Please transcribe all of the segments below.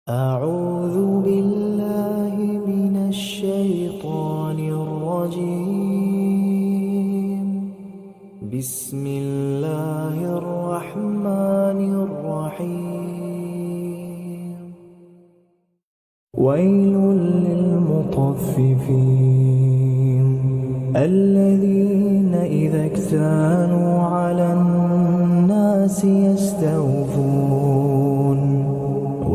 أعوذ بالله من الشيطان الرجيم. بسم الله الرحمن الرحيم. ويل للمطففين الذين إذا اكتالوا على الناس يستوفون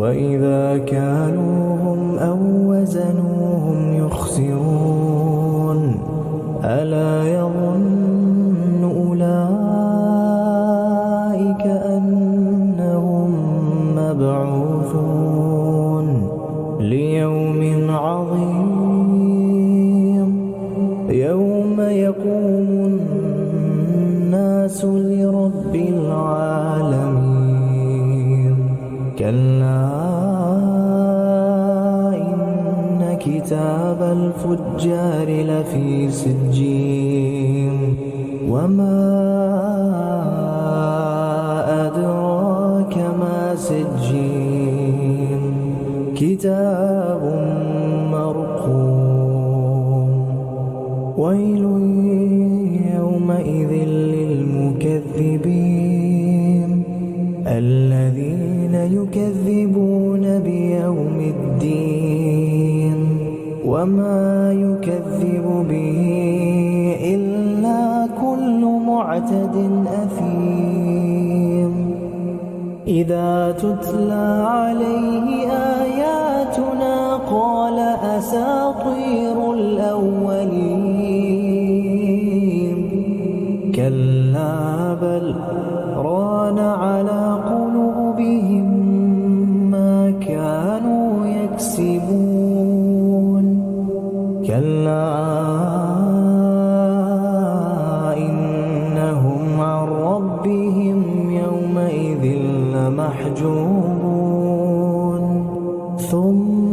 وإذا كالوهم أو وزنوهم يخسرون ألا يظن أولئك أنهم مبعوثون ليوم عظيم يوم يقوم الناس لرب العالمين. كلا إن كتاب الفجار لفي سجين وما أدراك ما سجين كتاب مرقوم. ويل يومئذ للمكذبين الذين يكذبون بيوم الدين وما يكذب به إلا كل معتد أثيم. إذا تتلى عليه آياتنا قال أساطير الأولين. كلا بل ران على قلوبهم ما كانوا يكسبون. كلا إنهم عن ربهم يومئذ لمحجوبون. ثم